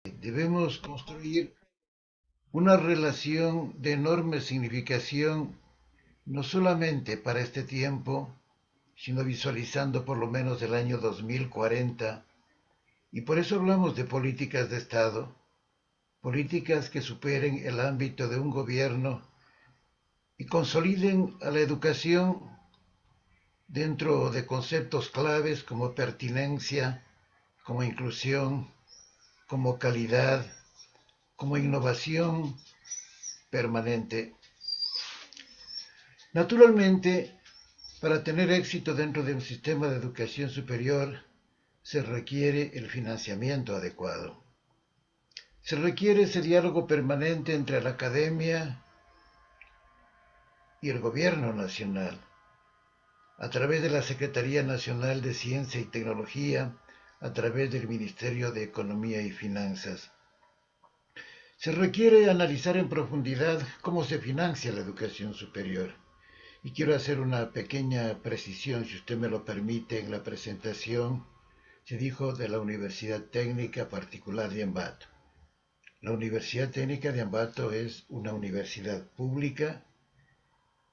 Debemos construir una relación de enorme significación, no solamente para este tiempo, sino visualizando por lo menos el año 2040. Y por eso hablamos de políticas de Estado, políticas que superen el ámbito de un gobierno y consoliden a la educación dentro de conceptos claves como pertinencia, como inclusión, como calidad, como innovación permanente. Naturalmente, para tener éxito dentro de un sistema de educación superior, se requiere el financiamiento adecuado. Se requiere ese diálogo permanente entre la academia y el gobierno nacional, a través de la Secretaría Nacional de Ciencia y Tecnología, a través del Ministerio de Economía y Finanzas. Se requiere analizar en profundidad cómo se financia la educación superior. Y quiero hacer una pequeña precisión, si usted me lo permite, en la presentación se dijo de la Universidad Técnica Particular de Ambato. La Universidad Técnica de Ambato es una universidad pública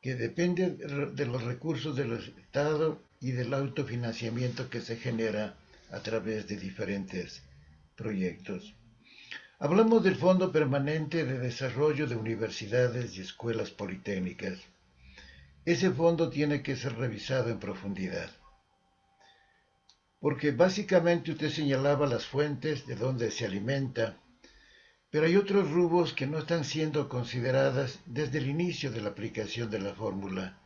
que depende de los recursos del Estado y del autofinanciamiento que se genera a través de diferentes proyectos. Hablamos del Fondo Permanente de Desarrollo de Universidades y Escuelas Politécnicas. Ese fondo tiene que ser revisado en profundidad, porque básicamente usted señalaba las fuentes de donde se alimenta, pero hay otros rubros que no están siendo consideradas desde el inicio de la aplicación de la fórmula,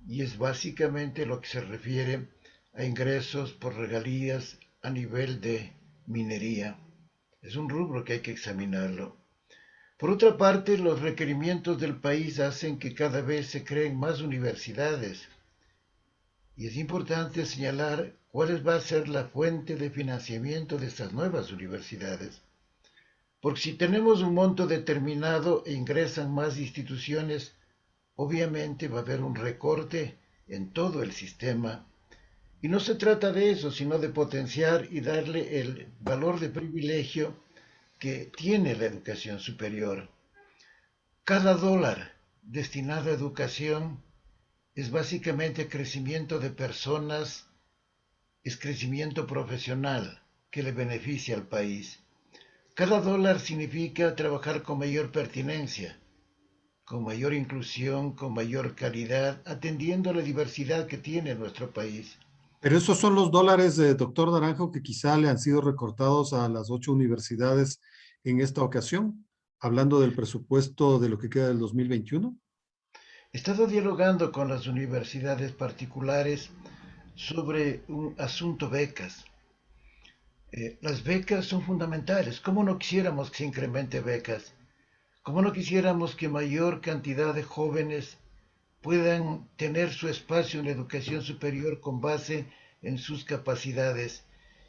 y es básicamente lo que se refiere a ingresos por regalías a nivel de minería. Es un rubro que hay que examinarlo. Por otra parte, los requerimientos del país hacen que cada vez se creen más universidades, y es importante señalar cuál va a ser la fuente de financiamiento de estas nuevas universidades. Porque si tenemos un monto determinado e ingresan más instituciones, obviamente va a haber un recorte en todo el sistema. Y no se trata de eso, sino de potenciar y darle el valor de privilegio que tiene la educación superior. Cada dólar destinado a educación es básicamente crecimiento de personas, es crecimiento profesional que le beneficia al país. Cada dólar significa trabajar con mayor pertinencia, con mayor inclusión, con mayor calidad, atendiendo a la diversidad que tiene nuestro país. Pero esos son los dólares, doctor Naranjo, que quizá le han sido recortados a las 8 universidades en esta ocasión, hablando del presupuesto de lo que queda del 2021. He estado dialogando con las universidades particulares sobre un asunto becas. Las becas son fundamentales. ¿Cómo no quisiéramos que se incremente becas? ¿Cómo no quisiéramos que mayor cantidad de jóvenes puedan tener su espacio en la educación superior con base en sus capacidades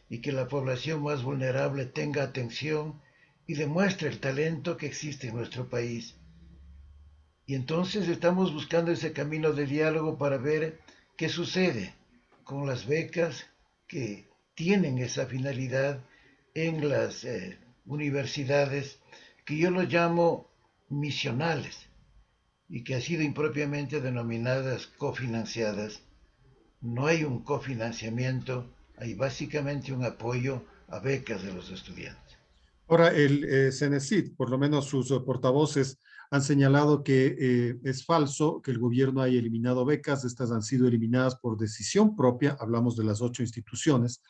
y que la población más vulnerable tenga atención y demuestre el talento que existe en nuestro país? Y entonces estamos buscando ese camino de diálogo para ver qué sucede con las becas que tienen esa finalidad en las universidades, que yo lo llamo misionales y que han sido impropiamente denominadas cofinanciadas. No hay un cofinanciamiento, hay básicamente un apoyo a becas de los estudiantes. Ahora, el CENESID, por lo menos sus portavoces, han señalado que es falso que el gobierno haya eliminado becas. Estas han sido eliminadas por decisión propia. Hablamos de las 8 instituciones,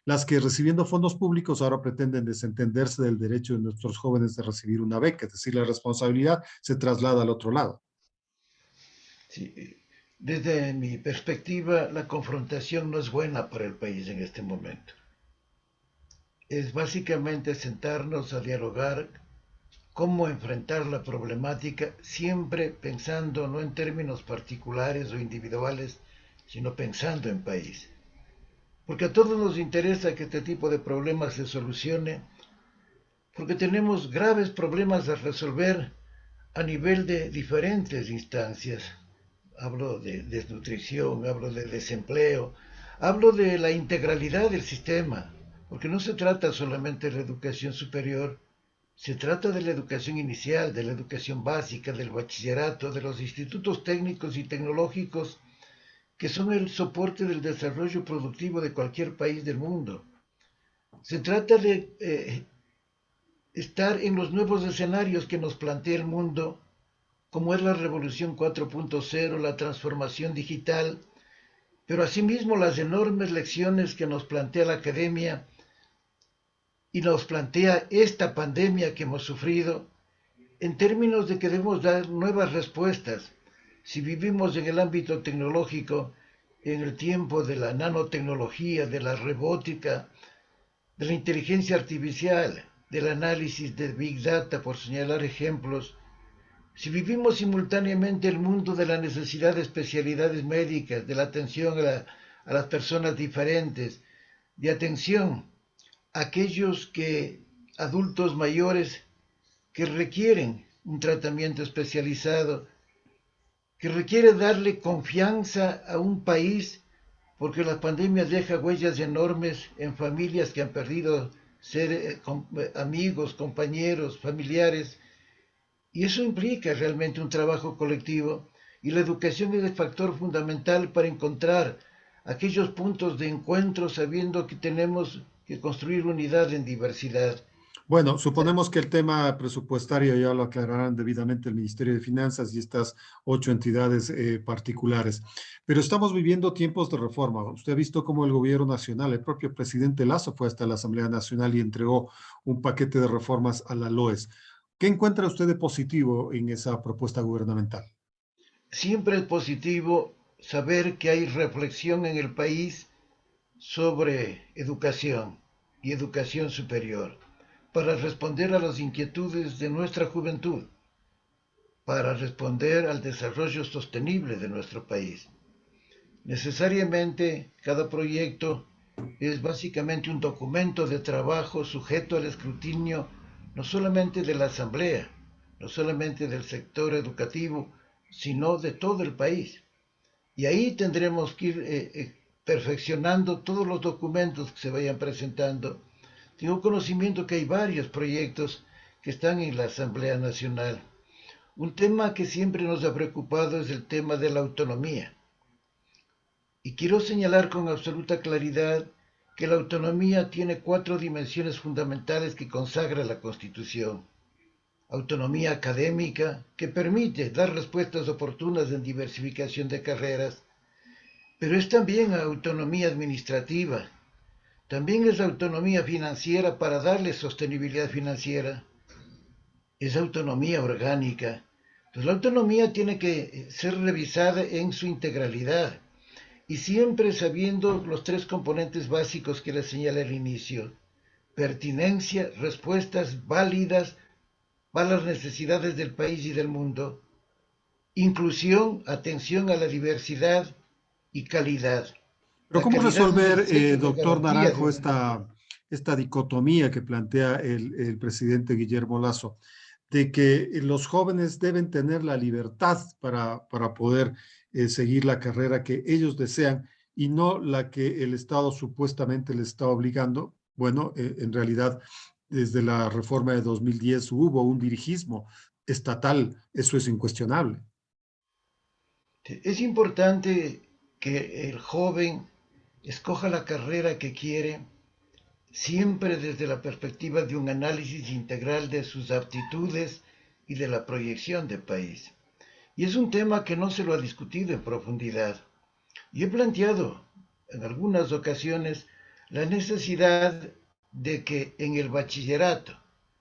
las que recibiendo fondos públicos ahora pretenden desentenderse del derecho de nuestros jóvenes de recibir una beca. Es decir, la responsabilidad se traslada al otro lado. Sí, desde mi perspectiva, la confrontación no es buena para el país en este momento. Es básicamente sentarnos a dialogar cómo enfrentar la problemática, siempre pensando no en términos particulares o individuales, sino pensando en país. Porque a todos nos interesa que este tipo de problemas se solucione, porque tenemos graves problemas a resolver a nivel de diferentes instancias. Hablo de desnutrición, hablo de desempleo, hablo de la integralidad del sistema. porque no se trata solamente de la educación superior, se trata de la educación inicial, de la educación básica, del bachillerato, de los institutos técnicos y tecnológicos, que son el soporte del desarrollo productivo de cualquier país del mundo. Se trata de estar en los nuevos escenarios que nos plantea el mundo, como es la revolución 4.0, la transformación digital, pero asimismo las enormes lecciones que nos plantea la academia y nos plantea esta pandemia que hemos sufrido, en términos de que debemos dar nuevas respuestas. Si vivimos en el ámbito tecnológico, en el tiempo de la nanotecnología, de la robótica, de la inteligencia artificial, del análisis de Big Data, por señalar ejemplos, si vivimos simultáneamente el mundo de la necesidad de especialidades médicas, de la atención a las personas diferentes, de atención a aquellos adultos mayores que requieren un tratamiento especializado, que requiere darle confianza a un país, porque la pandemia deja huellas enormes en familias que han perdido amigos, compañeros, familiares, y eso implica realmente un trabajo colectivo, y la educación es el factor fundamental para encontrar aquellos puntos de encuentro, sabiendo que tenemos que construir unidad en diversidad. Bueno, suponemos que el tema presupuestario ya lo aclararán debidamente el Ministerio de Finanzas y estas 8 entidades particulares. Pero estamos viviendo tiempos de reforma. Usted ha visto cómo el gobierno nacional, el propio presidente Lasso fue hasta la Asamblea Nacional y entregó un paquete de reformas a la LOES. ¿Qué encuentra usted de positivo en esa propuesta gubernamental? Siempre es positivo saber que hay reflexión en el país sobre educación y educación superior para responder a las inquietudes de nuestra juventud, para responder al desarrollo sostenible de nuestro país. Necesariamente, cada proyecto es básicamente un documento de trabajo sujeto al escrutinio no solamente de la Asamblea, no solamente del sector educativo, sino de todo el país. Y ahí tendremos que ir perfeccionando todos los documentos que se vayan presentando. Tengo conocimiento que hay varios proyectos que están en la Asamblea Nacional. Un tema que siempre nos ha preocupado es el tema de la autonomía. Y quiero señalar con absoluta claridad que la autonomía tiene 4 dimensiones fundamentales que consagra la Constitución. Autonomía académica, que permite dar respuestas oportunas en diversificación de carreras, pero es también autonomía administrativa, también es autonomía financiera para darle sostenibilidad financiera, es autonomía orgánica. Entonces la autonomía tiene que ser revisada en su integralidad y siempre sabiendo los 3 componentes básicos que les señalé al inicio: pertinencia, respuestas válidas para las necesidades del país y del mundo, inclusión, atención a la diversidad y calidad. Pero La ¿cómo calidad es el resolver, sello de doctor garantía de Naranjo, una educación. esta dicotomía que plantea el presidente Guillermo Lasso, de que los jóvenes deben tener la libertad para poder seguir la carrera que ellos desean y no la que el Estado supuestamente les está obligando? Bueno, en realidad, desde la reforma de 2010 hubo un dirigismo estatal, eso es incuestionable. Es importante que el joven escoja la carrera que quiere, siempre desde la perspectiva de un análisis integral de sus aptitudes y de la proyección de país. Y es un tema que no se lo ha discutido en profundidad. Yo he planteado en algunas ocasiones la necesidad de que en el bachillerato,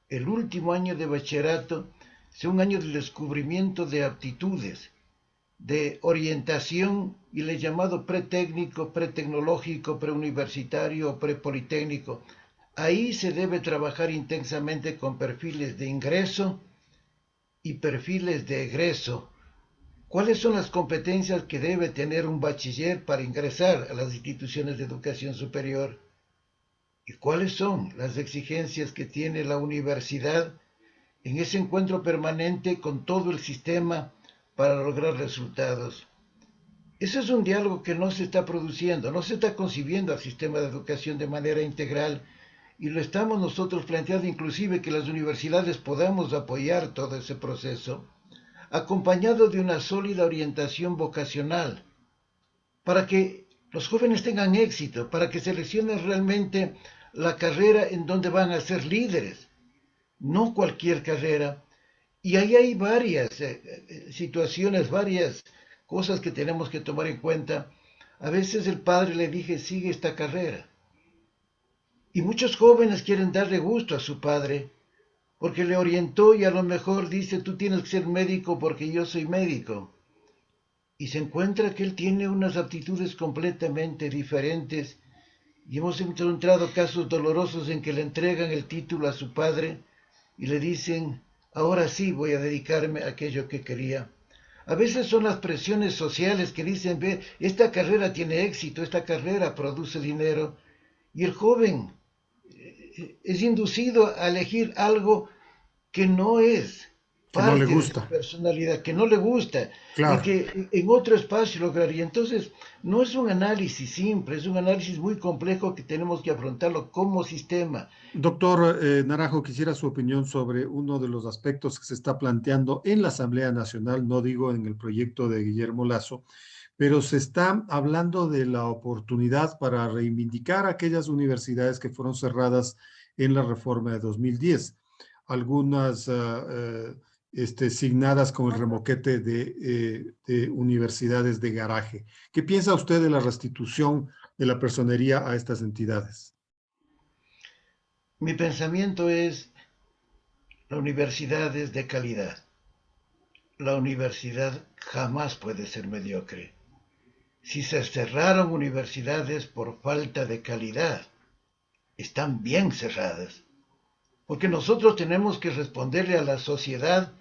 el último año de bachillerato, sea un año de descubrimiento de aptitudes, de orientación, y le he llamado pretécnico, pretecnológico, preuniversitario, prepolitécnico. Ahí se debe trabajar intensamente con perfiles de ingreso y perfiles de egreso. ¿Cuáles son las competencias que debe tener un bachiller para ingresar a las instituciones de educación superior? ¿Y cuáles son las exigencias que tiene la universidad en ese encuentro permanente con todo el sistema para lograr resultados? Eso es un diálogo que no se está produciendo, no se está concibiendo al sistema de educación de manera integral, y lo estamos nosotros planteando inclusive que las universidades podamos apoyar todo ese proceso, acompañado de una sólida orientación vocacional, para que los jóvenes tengan éxito, para que seleccionen realmente la carrera en donde van a ser líderes, no cualquier carrera. Y ahí hay varias situaciones, varias cosas que tenemos que tomar en cuenta. A veces el padre le dije, sigue esta carrera. Y muchos jóvenes quieren darle gusto a su padre, porque le orientó y a lo mejor dice, tú tienes que ser médico porque yo soy médico. Y se encuentra que él tiene unas aptitudes completamente diferentes. Y hemos encontrado casos dolorosos en que le entregan el título a su padre y le dicen, ahora sí voy a dedicarme a aquello que quería. A veces son las presiones sociales que dicen, ve, esta carrera tiene éxito, esta carrera produce dinero, y el joven es inducido a elegir algo que no es Que no le parte de su gusta. personalidad, que no le gusta y Claro. que en otro espacio lograría. Entonces, no es un análisis simple, es un análisis muy complejo que tenemos que afrontarlo como sistema. Doctor Naranjo, quisiera su opinión sobre uno de los aspectos que se está planteando en la Asamblea Nacional, no digo en el proyecto de Guillermo Lasso, pero se está hablando de la oportunidad para reivindicar aquellas universidades que fueron cerradas en la reforma de 2010, algunas signadas con el remoquete de universidades de garaje. ¿Qué piensa usted de la restitución de la personería a estas entidades? Mi pensamiento es, la universidad es de calidad. La universidad jamás puede ser mediocre. Si se cerraron universidades por falta de calidad, están bien cerradas. Porque nosotros tenemos que responderle a la sociedad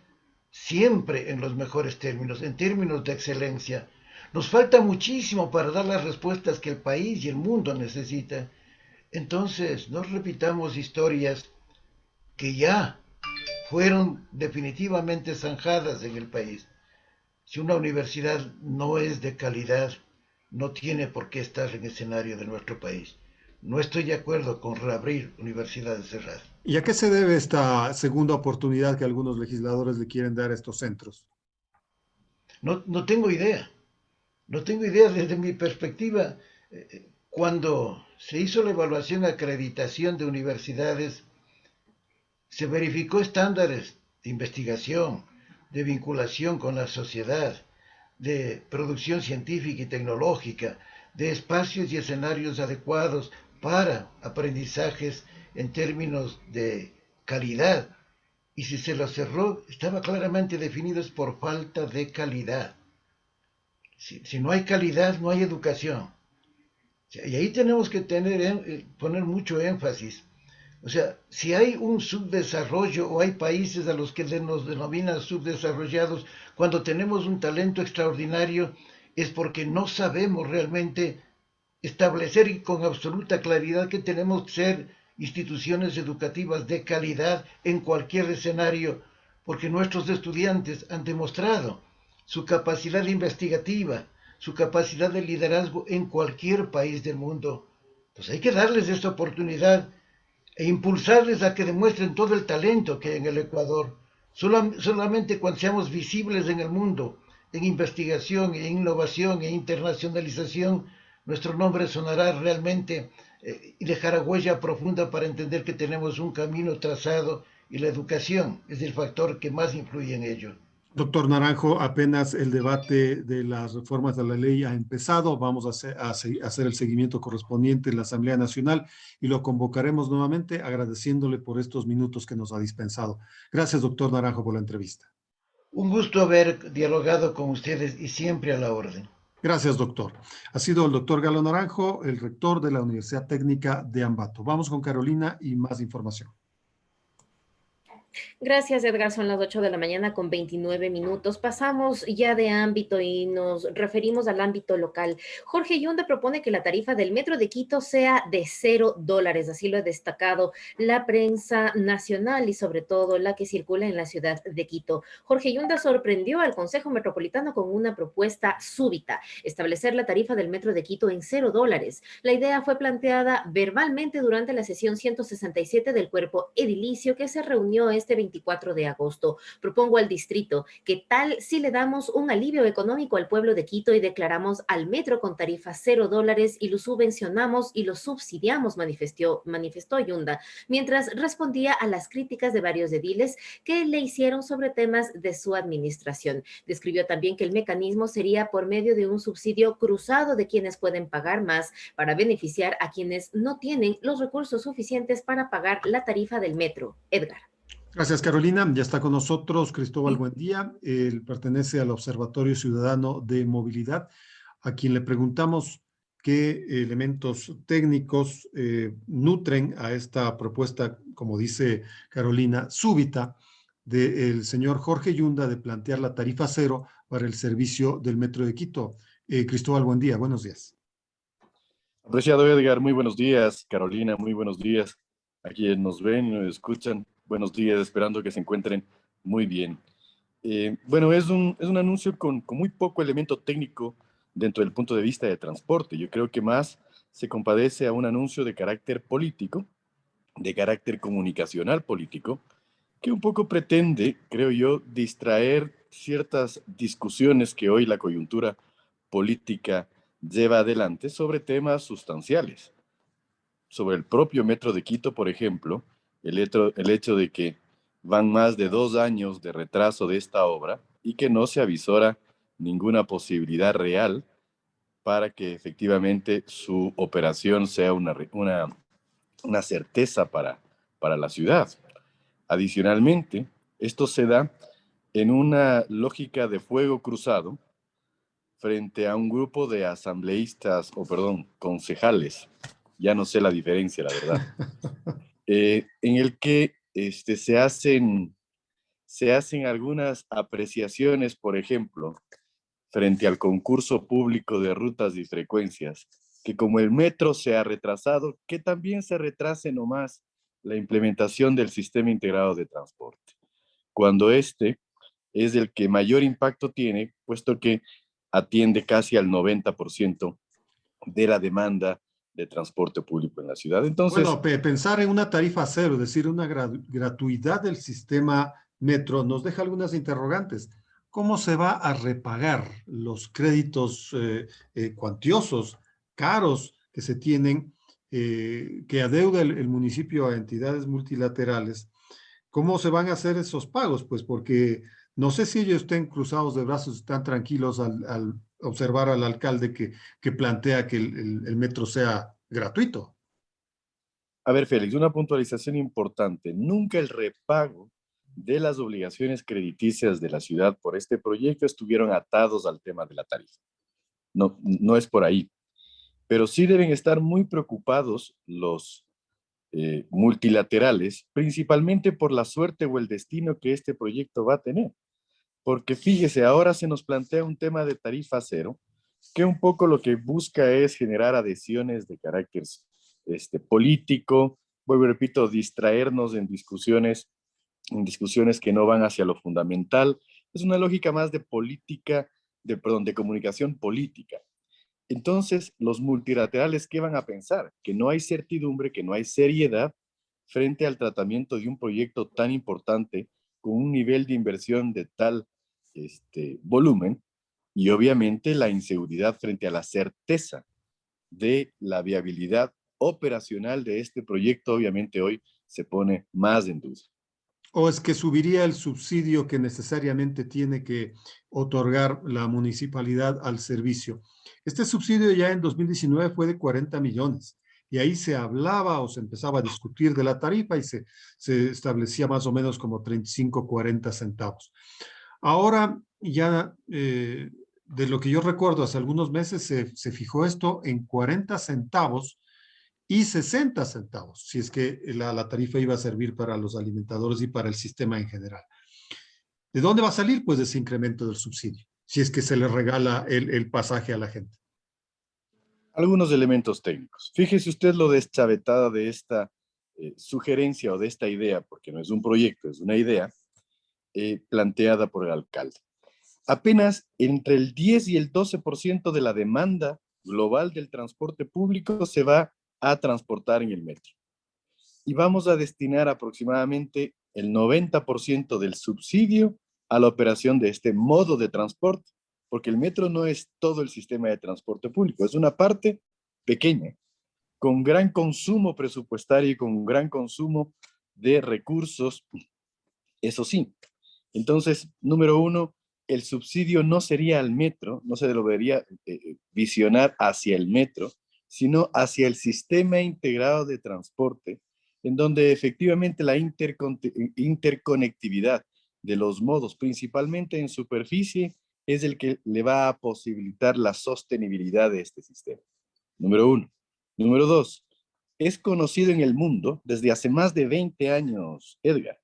siempre en los mejores términos, en términos de excelencia. Nos falta muchísimo para dar las respuestas que el país y el mundo necesitan. Entonces, no repitamos historias que ya fueron definitivamente zanjadas en el país. Si una universidad no es de calidad, no tiene por qué estar en el escenario de nuestro país. No estoy de acuerdo con reabrir universidades cerradas. ¿Y a qué se debe esta segunda oportunidad que algunos legisladores le quieren dar a estos centros? No tengo idea. No tengo idea desde mi perspectiva. Cuando se hizo la evaluación y acreditación de universidades, se verificó estándares de investigación, de vinculación con la sociedad, de producción científica y tecnológica, de espacios y escenarios adecuados para aprendizajes en términos de calidad. Y si se lo cerró, estaba claramente definido es por falta de calidad. Si no hay calidad, no hay educación. Y ahí tenemos que poner mucho énfasis. O sea, si hay un subdesarrollo o hay países a los que nos denominan subdesarrollados, cuando tenemos un talento extraordinario, es porque no sabemos realmente establecer y con absoluta claridad que tenemos que ser instituciones educativas de calidad en cualquier escenario, porque nuestros estudiantes han demostrado su capacidad investigativa, su capacidad de liderazgo en cualquier país del mundo. Pues hay que darles esta oportunidad e impulsarles a que demuestren todo el talento que hay en el Ecuador. Solamente cuando seamos visibles en el mundo, en investigación, en innovación, en internacionalización, nuestro nombre sonará realmente y dejará huella profunda para entender que tenemos un camino trazado y la educación es el factor que más influye en ello. Doctor Naranjo, apenas el debate de las reformas de la ley ha empezado. Vamos a hacer el seguimiento correspondiente en la Asamblea Nacional y lo convocaremos nuevamente agradeciéndole por estos minutos que nos ha dispensado. Gracias, doctor Naranjo, por la entrevista. Un gusto haber dialogado con ustedes y siempre a la orden. Gracias, doctor. Ha sido el doctor Galo Naranjo, el rector de la Universidad Técnica de Ambato. Vamos con Carolina y más información. Gracias, Edgar. Son las 8 de la mañana con 29 minutos. Pasamos ya de ámbito y nos referimos al ámbito local. Jorge Yunda propone que la tarifa del metro de Quito sea de $0. Así lo ha destacado la prensa nacional y sobre todo la que circula en la ciudad de Quito. Jorge Yunda sorprendió al Consejo Metropolitano con una propuesta súbita: establecer la tarifa del metro de Quito en $0. La idea fue planteada verbalmente durante la sesión 167 del cuerpo edilicio que se reunió este 24 de agosto. Propongo al distrito que tal si le damos un alivio económico al pueblo de Quito y declaramos al metro con tarifa $0 y lo subvencionamos y lo subsidiamos, manifestó Yunda, mientras respondía a las críticas de varios ediles que le hicieron sobre temas de su administración. Describió también que el mecanismo sería por medio de un subsidio cruzado de quienes pueden pagar más para beneficiar a quienes no tienen los recursos suficientes para pagar la tarifa del metro. Edgar. Gracias, Carolina. Ya está con nosotros Cristóbal Buendía. Él pertenece al Observatorio Ciudadano de Movilidad, a quien le preguntamos qué elementos técnicos nutren a esta propuesta, como dice Carolina, súbita del señor Jorge Yunda de plantear la tarifa cero para el servicio del Metro de Quito. Cristóbal Buendía, buenos días. Apreciado Edgar, muy buenos días. Carolina, muy buenos días. A quienes nos ven y nos escuchan, buenos días, esperando que se encuentren muy bien. Bueno, es un anuncio con muy poco elemento técnico dentro del punto de vista de transporte. Yo creo que más se compadece a un anuncio de carácter político, de carácter comunicacional político, que un poco pretende, creo yo, distraer ciertas discusiones que hoy la coyuntura política lleva adelante sobre temas sustanciales. Sobre el propio Metro de Quito, por ejemplo, el hecho de que van más de 2 años de retraso de esta obra y que no se avisora ninguna posibilidad real para que efectivamente su operación sea una certeza para la ciudad. Adicionalmente, esto se da en una lógica de fuego cruzado frente a un grupo de asambleístas, o perdón, concejales, ya no sé la diferencia, la verdad, en el que se hacen algunas apreciaciones, por ejemplo, frente al concurso público de rutas y frecuencias, que como el metro se ha retrasado, que también se retrase nomás la implementación del sistema integrado de transporte, cuando este es el que mayor impacto tiene, puesto que atiende casi al 90% de la demanda de transporte público en la ciudad. Entonces, Bueno, pensar en una tarifa cero, es decir, una gratuidad del sistema metro, nos deja algunas interrogantes. ¿Cómo se va a repagar los créditos cuantiosos, caros que se tienen, que adeuda el municipio a entidades multilaterales? ¿Cómo se van a hacer esos pagos? Pues porque no sé si ellos estén cruzados de brazos, están tranquilos al observar al alcalde que plantea que el metro sea gratuito. a ver, Félix, una puntualización importante. Nunca el repago de las obligaciones crediticias de la ciudad por este proyecto estuvieron atados al tema de la tarifa. No, no es por ahí. Pero sí deben estar muy preocupados los multilaterales, principalmente por la suerte o el destino que este proyecto va a tener. Porque fíjese, ahora se nos plantea un tema de tarifa cero, que un poco lo que busca es generar adhesiones de carácter político, vuelvo y repito, distraernos en discusiones que no van hacia lo fundamental. Es una lógica más de política, perdón, de comunicación política. Entonces, los multilaterales, ¿qué van a pensar? Que no hay certidumbre, que no hay seriedad frente al tratamiento de un proyecto tan importante, con un nivel de inversión de tal volumen, y obviamente la inseguridad frente a la certeza de la viabilidad operacional de este proyecto, obviamente hoy se pone más en duda. ¿O es que subiría el subsidio que necesariamente tiene que otorgar la municipalidad al servicio? Este subsidio ya en 2019 fue de 40 millones y ahí se hablaba o se empezaba a discutir de la tarifa y se establecía más o menos como 35, 40 centavos. Ahora ya, de lo que yo recuerdo, hace algunos meses se fijó esto en 40 centavos y 60 centavos, si es que la tarifa iba a servir para los alimentadores y para el sistema en general. ¿De dónde va a salir, pues, ese incremento del subsidio? Si es que se le regala el pasaje a la gente. Algunos elementos técnicos. Fíjese usted lo deschavetada de esta sugerencia o de esta idea, porque no es un proyecto, es una idea planteada por el alcalde. Apenas entre el 10 y el 12% de la demanda global del transporte público se va a transportar en el metro. Y vamos a destinar aproximadamente el 90% del subsidio a la operación de este modo de transporte, porque el metro no es todo el sistema de transporte público, es una parte pequeña, con gran consumo presupuestario y con gran consumo de recursos, eso sí. Entonces, número uno, el subsidio no sería al metro, no se debería visionar hacia el metro, sino hacia el sistema integrado de transporte, en donde efectivamente la interconectividad de los modos, principalmente en superficie, es el que le va a posibilitar la sostenibilidad de este sistema. Número uno. Número dos, es conocido en el mundo desde hace más de 20 años, Edgar,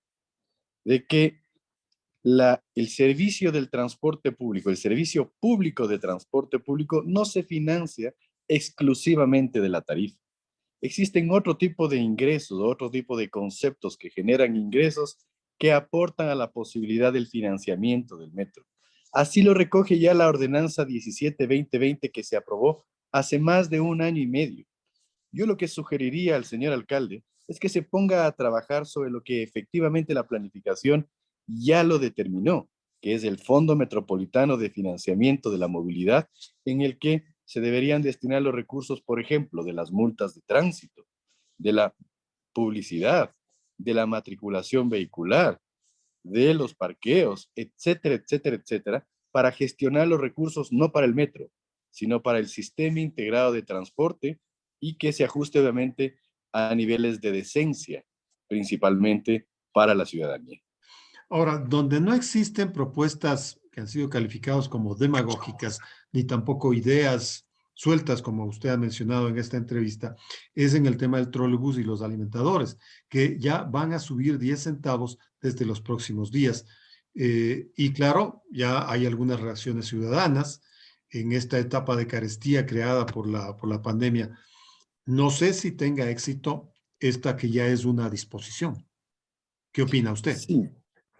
de que el servicio del transporte público, el servicio público de transporte público no se financia exclusivamente de la tarifa. Existen otro tipo de ingresos, otro tipo de conceptos que generan ingresos que aportan a la posibilidad del financiamiento del metro. Así lo recoge ya la ordenanza 17-2020 que se aprobó hace más de un año y medio. Yo lo que sugeriría al señor alcalde es que se ponga a trabajar sobre lo que efectivamente la planificación ya lo determinó, que es el Fondo Metropolitano de Financiamiento de la Movilidad, en el que se deberían destinar los recursos, por ejemplo, de las multas de tránsito, de la publicidad, de la matriculación vehicular, de los parqueos, etcétera, etcétera, etcétera, para gestionar los recursos no para el metro, sino para el sistema integrado de transporte y que se ajuste obviamente a niveles de decencia, principalmente para la ciudadanía. Ahora, donde no existen propuestas que han sido calificadas como demagógicas, ni tampoco ideas sueltas, como usted ha mencionado en esta entrevista, es en el tema del trolebús y los alimentadores, que ya van a subir 10 centavos desde los próximos días. Y claro, ya hay algunas reacciones ciudadanas en esta etapa de carestía creada por la pandemia. No sé si tenga éxito esta que ya es una disposición. ¿Qué opina usted? Sí,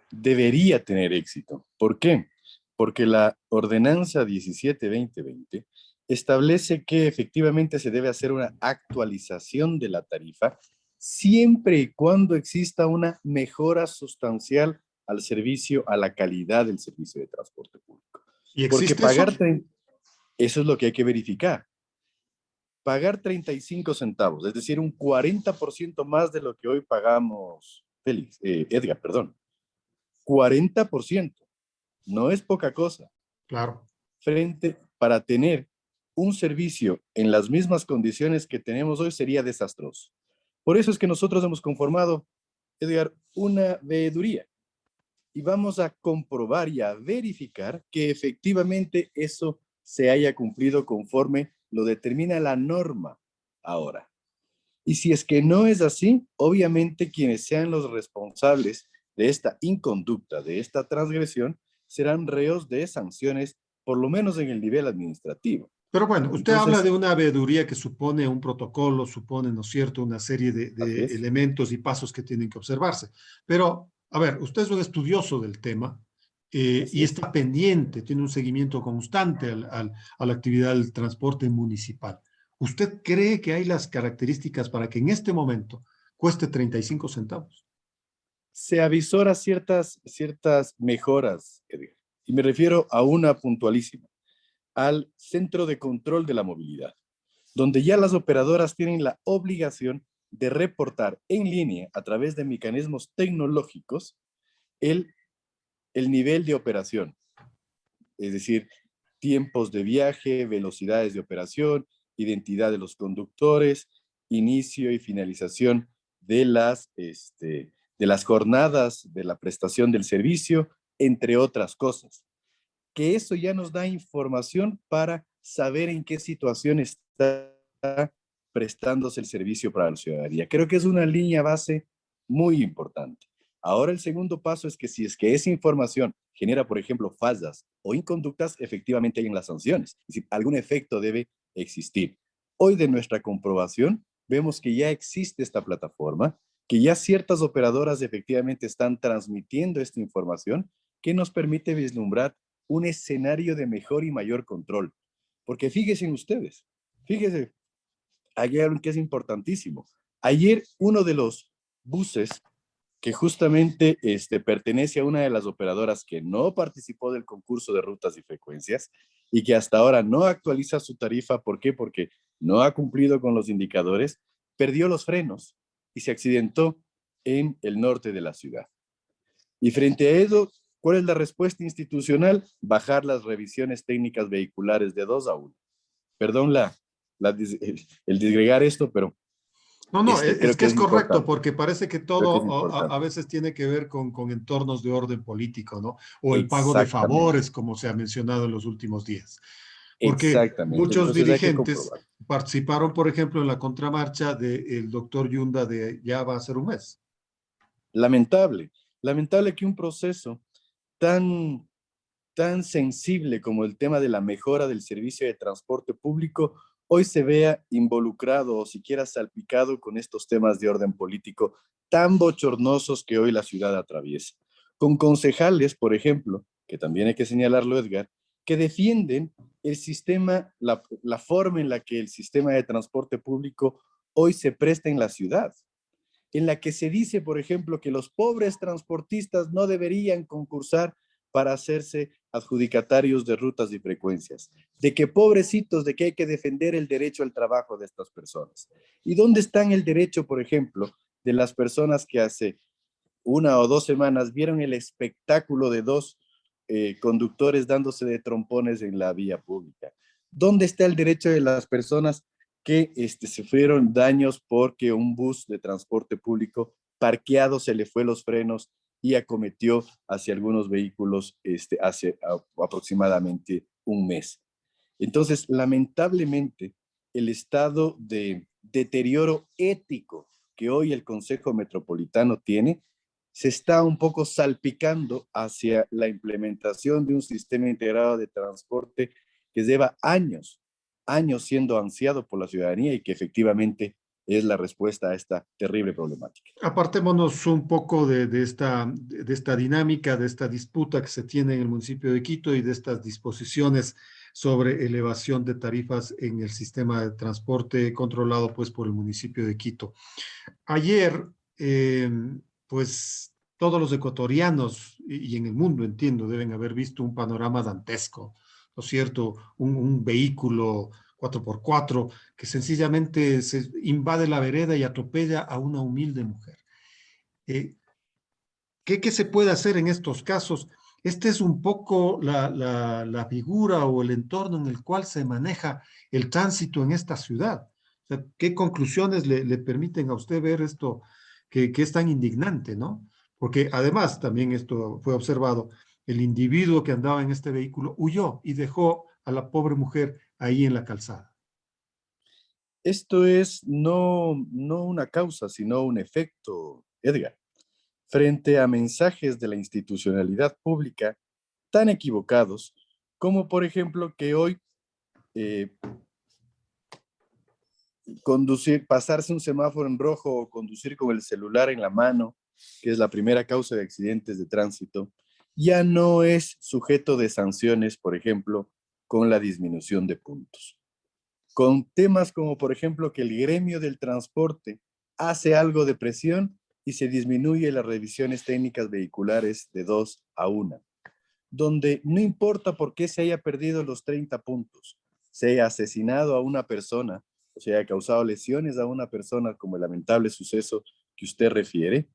debería tener éxito. ¿Por qué? Porque la ordenanza 17-2020 establece que efectivamente se debe hacer una actualización de la tarifa siempre y cuando exista una mejora sustancial al servicio, a la calidad del servicio de transporte público. ¿Y Porque existe eso? eso es lo que hay que verificar. Pagar 35 centavos, es decir, un 40% más de lo que hoy pagamos, Edgar, perdón, 40%, no es poca cosa, Claro. frente para tener un servicio en las mismas condiciones que tenemos hoy sería desastroso. Por eso es que nosotros hemos conformado, Edgar, una veeduría y vamos a comprobar y a verificar que efectivamente eso se haya cumplido conforme lo determina la norma ahora. Y si es que no es así, obviamente quienes sean los responsables de esta inconducta, de esta transgresión, serán reos de sanciones, por lo menos en el nivel administrativo. Pero bueno, usted habla Entonces, de una veeduría que supone un protocolo, supone, ¿no es cierto?, una serie así de es. elementos y pasos que tienen que observarse. Pero, a ver, usted es un estudioso del tema Así y es. está pendiente, tiene un seguimiento constante a la actividad del transporte municipal. ¿Usted cree que hay las características para que en este momento cueste 35 centavos? Se avisora ciertas mejoras, Edgar, y me refiero a una puntualísima, al Centro de Control de la Movilidad, donde ya las operadoras tienen la obligación de reportar en línea a través de mecanismos tecnológicos el, el nivel de operación, es decir, tiempos de viaje, velocidades de operación, identidad de los conductores, inicio y finalización de las jornadas de la prestación del servicio, entre otras cosas. Que eso ya nos da información para saber en qué situación está prestándose el servicio para la ciudadanía. Creo que es una línea base muy importante. Ahora el segundo paso es que si es que esa información genera, por ejemplo, fallas o inconductas, efectivamente hay en las sanciones. Es decir, algún efecto debe existir. Hoy de nuestra comprobación vemos que ya existe esta plataforma, que ya ciertas operadoras efectivamente están transmitiendo esta información que nos permite vislumbrar un escenario de mejor y mayor control. Porque fíjense ustedes, fíjense, hay algo que es importantísimo. Ayer uno de los buses que justamente pertenece a una de las operadoras que no participó del concurso de rutas y frecuencias y que hasta ahora no actualiza su tarifa. ¿Por qué? Porque no ha cumplido con los indicadores, perdió los frenos y se accidentó en el norte de la ciudad. Y frente a eso, ¿cuál es la respuesta institucional? Bajar las revisiones técnicas vehiculares de 2 a 1. Perdón el disgregar esto, pero No, creo es que que es es correcto, importante. porque parece que Creo que es todo a importante. veces tiene que ver con entornos de orden político, ¿no? O el pago de Exactamente. favores, como se ha mencionado en los últimos días. Porque Exactamente. muchos Entonces hay que dirigentes comprobar. participaron, por ejemplo, en la contramarcha del doctor Yunda de ya va a ser un mes. Lamentable. Lamentable que un proceso tan, tan sensible como el tema de la mejora del servicio de transporte público hoy se vea involucrado o siquiera salpicado con estos temas de orden político tan bochornosos que hoy la ciudad atraviesa. Con concejales, por ejemplo, que también hay que señalarlo, Edgar, que defienden el sistema, la forma en la que el sistema de transporte público hoy se presta en la ciudad, en la que se dice, por ejemplo, que los pobres transportistas no deberían concursar para hacerse adjudicatarios de rutas y frecuencias, de que pobrecitos, de que hay que defender el derecho al trabajo de estas personas. ¿Y dónde está el derecho, por ejemplo, de las personas que hace 1 o 2 semanas vieron el espectáculo de 2 conductores dándose de trompones en la vía pública? ¿Dónde está el derecho de las personas que sufrieron daños porque un bus de transporte público parqueado se le fue los frenos y acometió hacia algunos vehículos hace aproximadamente un mes? Entonces, lamentablemente, el estado de deterioro ético que hoy el Consejo Metropolitano tiene se está un poco salpicando hacia la implementación de un sistema integrado de transporte que lleva años, años siendo ansiado por la ciudadanía y que efectivamente es la respuesta a esta terrible problemática. Apartémonos un poco de esta dinámica, de esta disputa que se tiene en el municipio de Quito y de estas disposiciones sobre elevación de tarifas en el sistema de transporte controlado pues por el municipio de Quito. Ayer, pues todos los ecuatorianos y en el mundo, entiendo, deben haber visto un panorama dantesco, ¿no es cierto? Un vehículo 4x4 que sencillamente se invade la vereda y atropella a una humilde mujer. Eh, ¿Qué se puede hacer en estos casos? Esta es un poco la figura o el entorno en el cual se maneja el tránsito en esta ciudad. O sea, ¿qué conclusiones le permiten a usted ver esto que es tan indignante, ¿no? Porque además, también esto fue observado, el individuo que andaba en este vehículo huyó y dejó a la pobre mujer ahí en la calzada. Esto es no una causa, sino un efecto, Edgar, frente a mensajes de la institucionalidad pública tan equivocados como, por ejemplo, que hoy pasarse un semáforo en rojo o conducir con el celular en la mano, que es la primera causa de accidentes de tránsito, ya no es sujeto de sanciones, por ejemplo, con la disminución de puntos. Con temas como, por ejemplo, que el gremio del transporte hace algo de presión y se disminuye las revisiones técnicas vehiculares de 2 a 1, donde no importa por qué se haya perdido los 30 puntos, se haya asesinado a una persona, o se haya causado lesiones a una persona, como el lamentable suceso que usted refiere,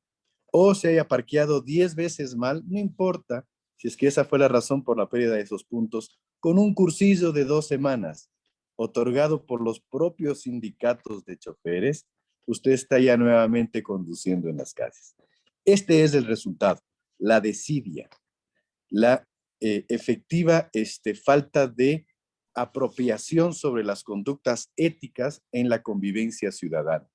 o se haya parqueado 10 veces mal, no importa si es que esa fue la razón por la pérdida de esos puntos, con un cursillo de 2 semanas, otorgado por los propios sindicatos de choferes, usted está ya nuevamente conduciendo en las calles. Este es el resultado, la desidia, la efectiva falta de apropiación sobre las conductas éticas en la convivencia ciudadana.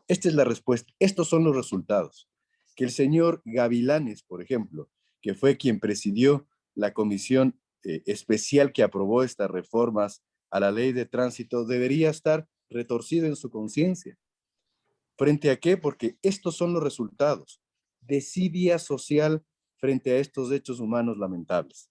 Esta es la respuesta. Estos son los resultados. Que el señor Gavilanes, por ejemplo, que fue quien presidió la comisión especial que aprobó estas reformas a la ley de tránsito, debería estar retorcido en su conciencia. ¿Frente a qué? Porque estos son los resultados. Desidia social frente a estos hechos humanos lamentables.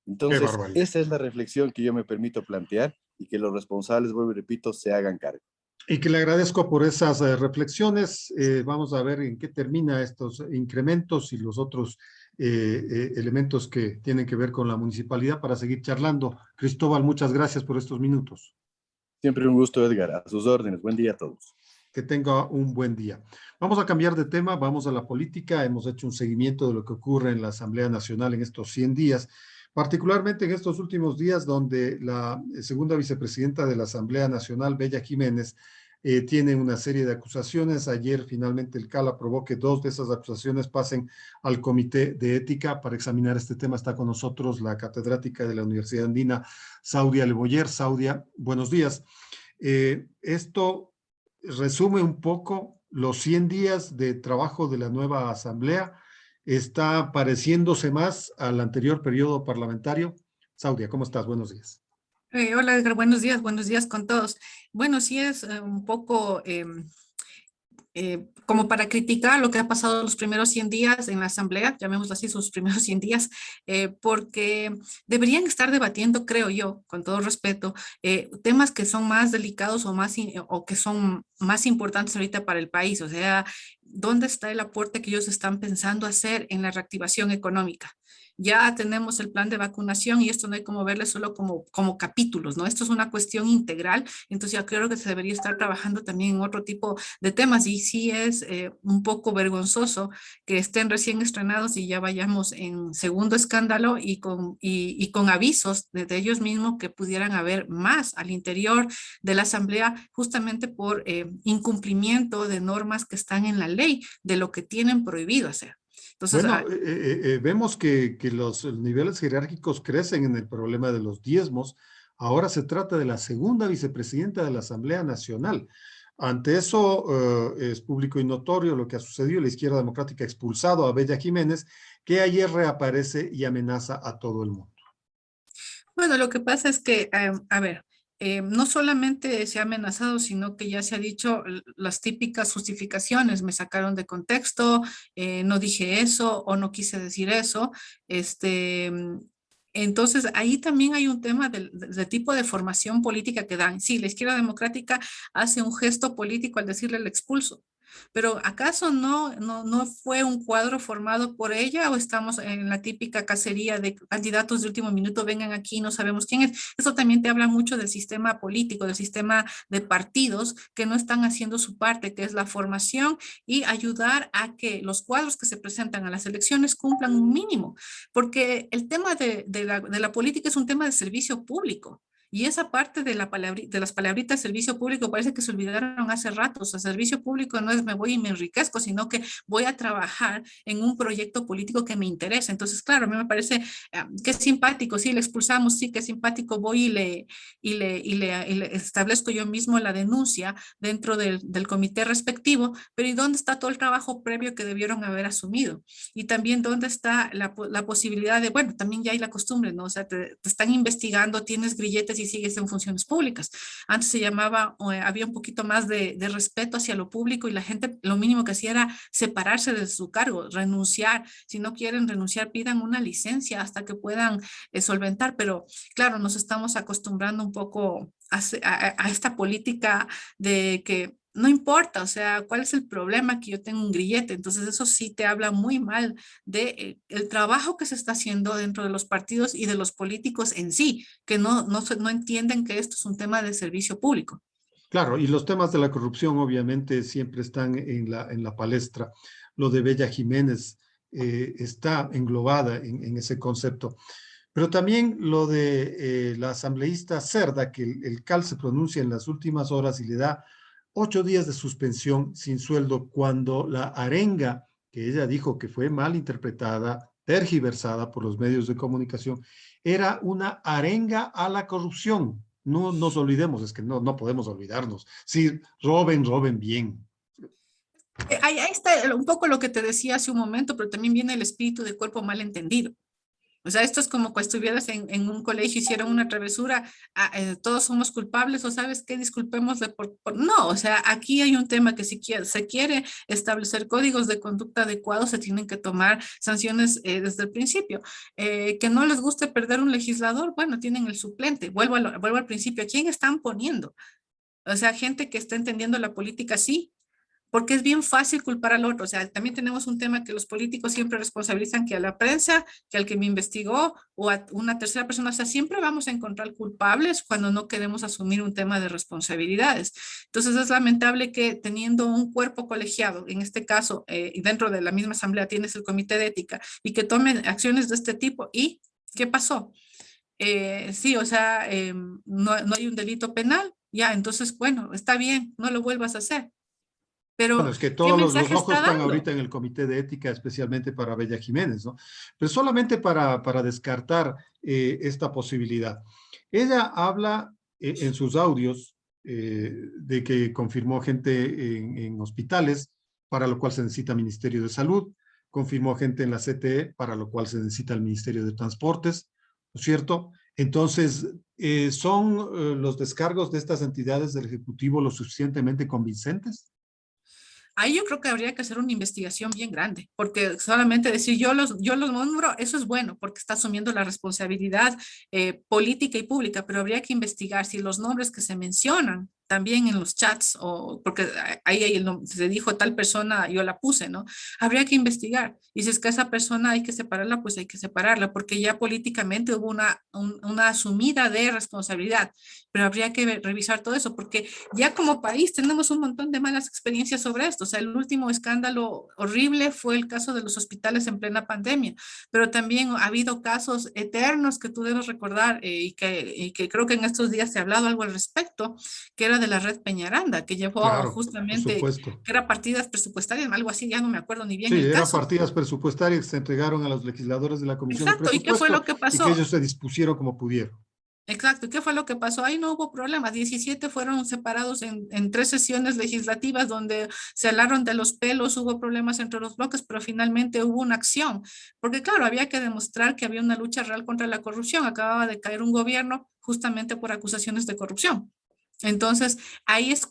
Entonces, esa es la reflexión que yo me permito plantear y que los responsables, vuelvo y repito, se hagan cargo. Y que le agradezco por esas reflexiones. Vamos a ver en qué termina estos incrementos y los otros elementos que tienen que ver con la municipalidad para seguir charlando. Cristóbal, muchas gracias por estos minutos. Siempre un gusto, Edgar. A sus órdenes. Buen día a todos. Que tenga un buen día. Vamos a cambiar de tema, vamos a la política. Hemos hecho un seguimiento de lo que ocurre en la Asamblea Nacional en estos 100 días, particularmente en estos últimos días donde la segunda vicepresidenta de la Asamblea Nacional, Bella Jiménez, tiene una serie de acusaciones. Ayer finalmente el CAL aprobó que 2 de esas acusaciones pasen al Comité de Ética. Para examinar este tema está con nosotros la catedrática de la Universidad Andina, Saudia Leboyer. Saudia, buenos días. Esto resume un poco los 100 días de trabajo de la nueva Asamblea. ¿Está pareciéndose más al anterior periodo parlamentario? Saudia, ¿cómo estás? Buenos días. Hola, Edgar, buenos días con todos. Bueno, sí es un poco como para criticar lo que ha pasado los primeros 100 días en la Asamblea, llamémoslo así, sus primeros 100 días, porque deberían estar debatiendo, creo yo, con todo respeto, temas que son más delicados o que son más importantes ahorita para el país. O sea, ¿dónde está el aporte que ellos están pensando hacer en la reactivación económica? Ya tenemos el plan de vacunación y esto no hay como verle solo como capítulos, ¿no? Esto es una cuestión integral, entonces yo creo que se debería estar trabajando también en otro tipo de temas y sí es un poco vergonzoso que estén recién estrenados y ya vayamos en segundo escándalo y con avisos de ellos mismos que pudieran haber más al interior de la Asamblea justamente por incumplimiento de normas que están en la ley, de lo que tienen prohibido hacer. Entonces, bueno, vemos que los niveles jerárquicos crecen en el problema de los diezmos. Ahora se trata de la segunda vicepresidenta de la Asamblea Nacional. Ante eso, es público y notorio lo que ha sucedido. La izquierda democrática ha expulsado a Bella Jiménez, que ayer reaparece y amenaza a todo el mundo. Bueno, lo que pasa es que, a ver, no solamente se ha amenazado, sino que ya se ha dicho las típicas justificaciones, me sacaron de contexto, no dije eso o no quise decir eso. Entonces, ahí también hay un tema del tipo de formación política que dan. Sí, la izquierda democrática hace un gesto político al decirle el expulso. Pero ¿acaso no fue un cuadro formado por ella o estamos en la típica cacería de candidatos de último minuto, vengan aquí, no sabemos quién es? Eso también te habla mucho del sistema político, del sistema de partidos que no están haciendo su parte, que es la formación y ayudar a que los cuadros que se presentan a las elecciones cumplan un mínimo, porque el tema de la política es un tema de servicio público. Y esa parte de las palabritas servicio público parece que se olvidaron hace rato. O sea, servicio público no es me voy y me enriquezco, sino que voy a trabajar en un proyecto político que me interesa. Entonces, claro, a mí me parece que es simpático, sí, le expulsamos, sí, que es simpático, voy y le establezco yo mismo la denuncia dentro del comité respectivo, pero ¿y dónde está todo el trabajo previo que debieron haber asumido? Y también dónde está la posibilidad de, bueno, también ya hay la costumbre, ¿no? O sea, te están investigando, tienes grilletes y sigues en funciones públicas. Antes se llamaba, había un poquito más de respeto hacia lo público y la gente lo mínimo que hacía era separarse de su cargo, renunciar. Si no quieren renunciar, pidan una licencia hasta que puedan solventar. Pero claro, nos estamos acostumbrando un poco a esta política de que no importa, o sea, ¿cuál es el problema? Que yo tengo un grillete. Entonces eso sí te habla muy mal de el trabajo que se está haciendo dentro de los partidos y de los políticos en sí, que no entienden que esto es un tema de servicio público. Claro, y los temas de la corrupción obviamente siempre están en la palestra. Lo de Bella Jiménez está englobada en ese concepto. Pero también lo de la asambleísta Cerda, que el CAL se pronuncia en las últimas horas y le da 8 días de suspensión sin sueldo cuando la arenga que ella dijo que fue mal interpretada, tergiversada por los medios de comunicación, era una arenga a la corrupción. No nos olvidemos, es que no podemos olvidarnos. Sí, roben, roben bien. Ahí está un poco lo que te decía hace un momento, pero también viene el espíritu de cuerpo mal entendido. O sea, esto es como que estuvieras en un colegio, hicieron una travesura, todos somos culpables, o sabes qué, disculpémosle No, o sea, aquí hay un tema que si se quiere establecer códigos de conducta adecuados, se tienen que tomar sanciones desde el principio. Que no les guste perder un legislador, bueno, tienen el suplente. Vuelvo al principio, ¿a quién están poniendo? O sea, gente que está entendiendo la política, sí, porque es bien fácil culpar al otro. O sea, también tenemos un tema que los políticos siempre responsabilizan que a la prensa, que al que me investigó o a una tercera persona. O sea, siempre vamos a encontrar culpables cuando no queremos asumir un tema de responsabilidades. Entonces es lamentable que teniendo un cuerpo colegiado, en este caso, y dentro de la misma asamblea tienes el comité de ética y que tomen acciones de este tipo. ¿Y qué pasó? Sí, o sea, no hay un delito penal. Ya, entonces, bueno, está bien, no lo vuelvas a hacer. Bueno, Pero, es que ¿qué todos los mensaje ojos está están ahorita dando? en el comité de ética, especialmente para Bella Jiménez, ¿no? Pero solamente para descartar esta posibilidad. Ella habla en sus audios de que confirmó gente en hospitales, para lo cual se necesita Ministerio de Salud, confirmó gente en la CTE, para lo cual se necesita el Ministerio de Transportes, ¿no es cierto? Entonces, ¿son los descargos de estas entidades del Ejecutivo lo suficientemente convincentes? Ahí yo creo que habría que hacer una investigación bien grande, porque solamente decir yo los nombro, eso es bueno, porque está asumiendo la responsabilidad política y pública, pero habría que investigar si los nombres que se mencionan también en los chats, o porque ahí se dijo tal persona, yo la puse, ¿no? Habría que investigar. Y si es que esa persona hay que separarla, pues hay que separarla, porque ya políticamente hubo una asumida de responsabilidad, pero habría que revisar todo eso, porque ya como país tenemos un montón de malas experiencias sobre esto. O sea, el último escándalo horrible fue el caso de los hospitales en plena pandemia, pero también ha habido casos eternos que tú debes recordar y que creo que en estos días se ha hablado algo al respecto, que era de la red Peñaranda, que llevó Claro, por justamente, supuesto. que era partidas presupuestarias, algo así, ya no me acuerdo ni bien Sí, el eran caso. partidas presupuestarias que se entregaron a los legisladores de la Comisión de Exacto, ¿y qué fue Presupuesto lo que y que pasó? ellos se dispusieron como pudieron. Exacto. ¿Qué fue lo que pasó? Ahí no hubo problemas. 17 fueron separados en 3 sesiones legislativas donde se hablaron de los pelos, hubo problemas entre los bloques, pero finalmente hubo una acción. Porque claro, había que demostrar que había una lucha real contra la corrupción. Acababa de caer un gobierno justamente por acusaciones de corrupción. Entonces, ahí es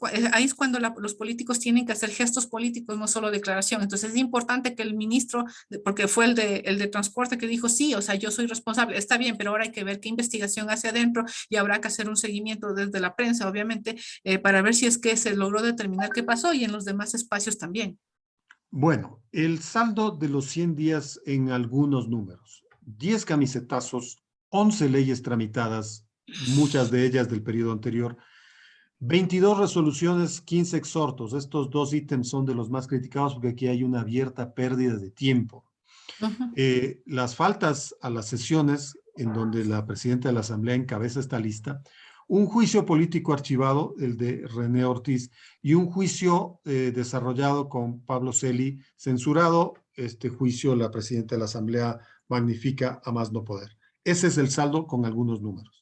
cuando los políticos tienen que hacer gestos políticos, no solo declaración. Entonces, es importante que el ministro, porque fue el de transporte que dijo, sí, o sea, yo soy responsable, está bien, pero ahora hay que ver qué investigación hace adentro y habrá que hacer un seguimiento desde la prensa, obviamente, para ver si es que se logró determinar qué pasó y en los demás espacios también. Bueno, el saldo de los 100 días en algunos números. 10 camisetazos, 11 leyes tramitadas, muchas de ellas del periodo anterior, 22 resoluciones, 15 exhortos. Estos dos ítems son de los más criticados porque aquí hay una abierta pérdida de tiempo. Ujú. Las faltas a las sesiones en donde la presidenta de la Asamblea encabeza esta lista, un juicio político archivado, el de René Ortiz, y un juicio desarrollado con Pablo Celi, censurado. Este juicio la presidenta de la Asamblea magnifica a más no poder. Ese es el saldo con algunos números.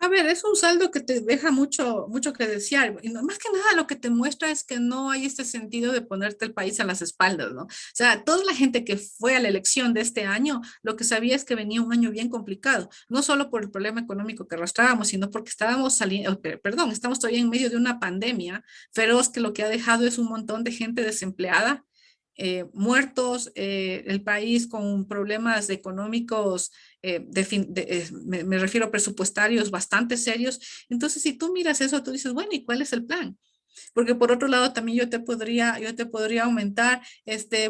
A ver, es un saldo que te deja mucho, mucho que desear. Y más que nada lo que te muestra es que no hay este sentido de ponerte el país a las espaldas, ¿no? O sea, toda la gente que fue a la elección de este año, lo que sabía es que venía un año bien complicado, no solo por el problema económico que arrastrábamos, sino porque estábamos saliendo, perdón, estamos todavía en medio de una pandemia feroz que lo que ha dejado es un montón de gente desempleada, muertos, el país con problemas económicos, me refiero a presupuestarios bastante serios. Entonces, si tú miras eso, tú dices, bueno, ¿y cuál es el plan? Porque por otro lado, también yo te podría aumentar,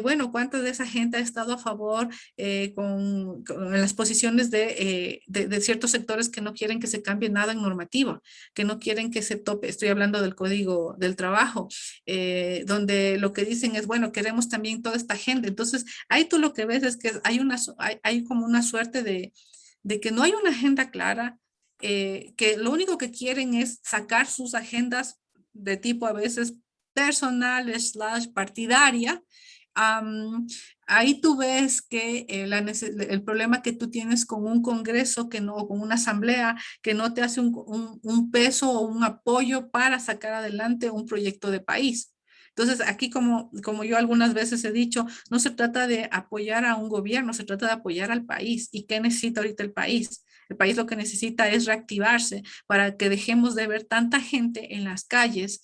bueno, cuánta de esa gente ha estado a favor en las posiciones de ciertos sectores que no quieren que se cambie nada en normativa, que no quieren que se tope, estoy hablando del Código del Trabajo, donde lo que dicen es, bueno, queremos también toda esta gente. Entonces, ahí tú lo que ves es que hay como una suerte de que no hay una agenda clara, que lo único que quieren es sacar sus agendas de tipo a veces personal / partidaria, um, ahí tú ves que el problema que tú tienes con un congreso que no, con una asamblea que no te hace un peso o un apoyo para sacar adelante un proyecto de país. Entonces, aquí como yo algunas veces he dicho, no se trata de apoyar a un gobierno, se trata de apoyar al país. ¿Y qué necesita ahorita el país? El país lo que necesita es reactivarse para que dejemos de ver tanta gente en las calles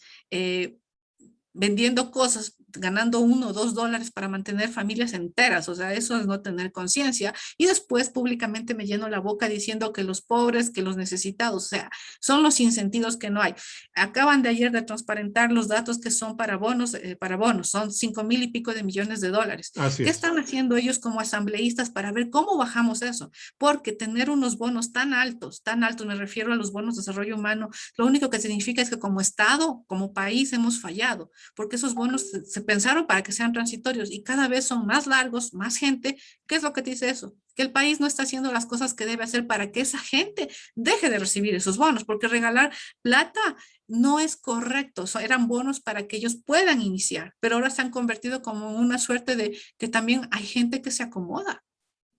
vendiendo cosas, ganando $1 o $2 para mantener familias enteras. O sea, eso es no tener conciencia. Y después públicamente me lleno la boca diciendo que los pobres, que los necesitados, o sea, son los sinsentidos que no hay. Acaban de ayer de transparentar los datos que son para bonos, son 5,000 y pico de millones de dólares. Así ¿Qué es. están haciendo ellos como asambleístas para ver cómo bajamos eso? Porque tener unos bonos tan altos, me refiero a los bonos de desarrollo humano, lo único que significa es que como Estado, como país, hemos fallado, porque esos bonos se pensaron para que sean transitorios y cada vez son más largos, más gente. ¿Qué es lo que te dice eso? Que el país no está haciendo las cosas que debe hacer para que esa gente deje de recibir esos bonos, porque regalar plata no es correcto. Eran bonos para que ellos puedan iniciar, pero ahora se han convertido como una suerte de que también hay gente que se acomoda.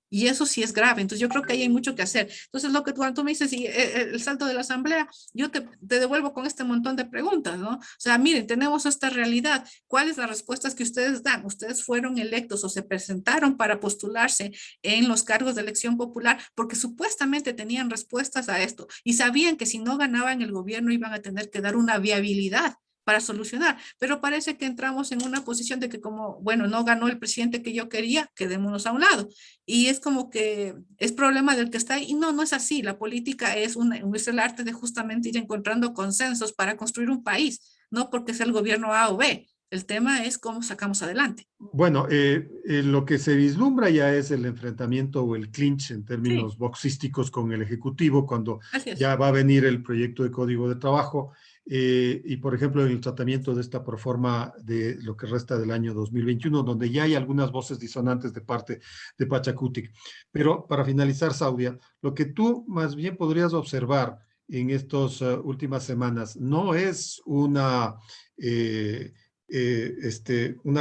Y eso sí es grave. Entonces yo creo que ahí hay mucho que hacer. Entonces lo que cuando tú me dices y el salto de la asamblea, yo te devuelvo con este montón de preguntas, ¿no? O sea, miren, tenemos esta realidad. ¿Cuáles las respuestas que ustedes dan? Ustedes fueron electos o se presentaron para postularse en los cargos de elección popular porque supuestamente tenían respuestas a esto y sabían que si no ganaban el gobierno iban a tener que dar una viabilidad para solucionar, pero parece que entramos en una posición de que como, bueno, no ganó el presidente que yo quería, quedémonos a un lado. Y es como que es problema del que está ahí. Y no, no es así. La política es el arte de justamente ir encontrando consensos para construir un país, no porque sea el gobierno A o B. El tema es cómo sacamos adelante. Bueno, lo que se vislumbra ya es el enfrentamiento o el clinch en términos Sí, boxísticos con el Ejecutivo, cuando así es. ya va a venir el proyecto de Código de Trabajo y, por ejemplo, en el tratamiento de esta proforma de lo que resta del año 2021, donde ya hay algunas voces disonantes de parte de Pachacutic. Pero para finalizar, Saudia, lo que tú más bien podrías observar en estas últimas semanas no es una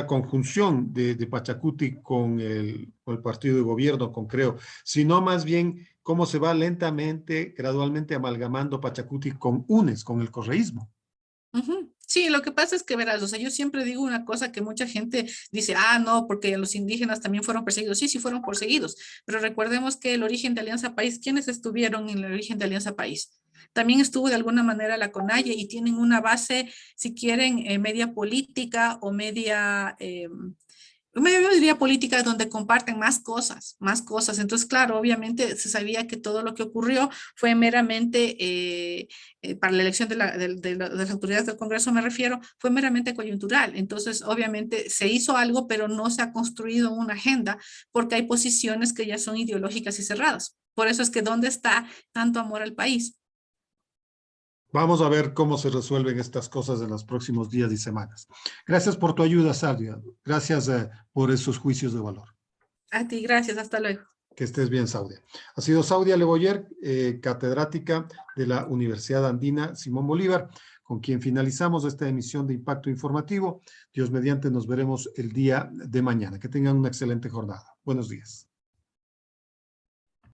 conjunción de Pachacuti con el partido de gobierno, con Creo, sino más bien cómo se va lentamente, gradualmente amalgamando Pachacuti con UNES, con el correísmo. Ujú. Sí, lo que pasa es que verás, o sea, yo siempre digo una cosa que mucha gente dice, ah, no, porque los indígenas también fueron perseguidos. Sí, sí fueron perseguidos, pero recordemos que el origen de Alianza País, ¿quiénes estuvieron en el origen de Alianza País? También estuvo de alguna manera la CONAIE y tienen una base, si quieren, media política o media, yo diría política donde comparten más cosas, más cosas. Entonces, claro, obviamente se sabía que todo lo que ocurrió fue meramente, para la elección de las autoridades del Congreso me refiero, fue meramente coyuntural. Entonces, obviamente se hizo algo, pero no se ha construido una agenda porque hay posiciones que ya son ideológicas y cerradas. Por eso es que ¿dónde está tanto amor al país? Vamos a ver cómo se resuelven estas cosas en los próximos días y semanas. Gracias por tu ayuda, Saudia. Gracias por esos juicios de valor. A ti, gracias, hasta luego. Que estés bien, Saudia. Ha sido Saudia Leboyer, catedrática de la Universidad Andina Simón Bolívar, con quien finalizamos esta emisión de Impacto Informativo. Dios mediante, nos veremos el día de mañana. Que tengan una excelente jornada. Buenos días.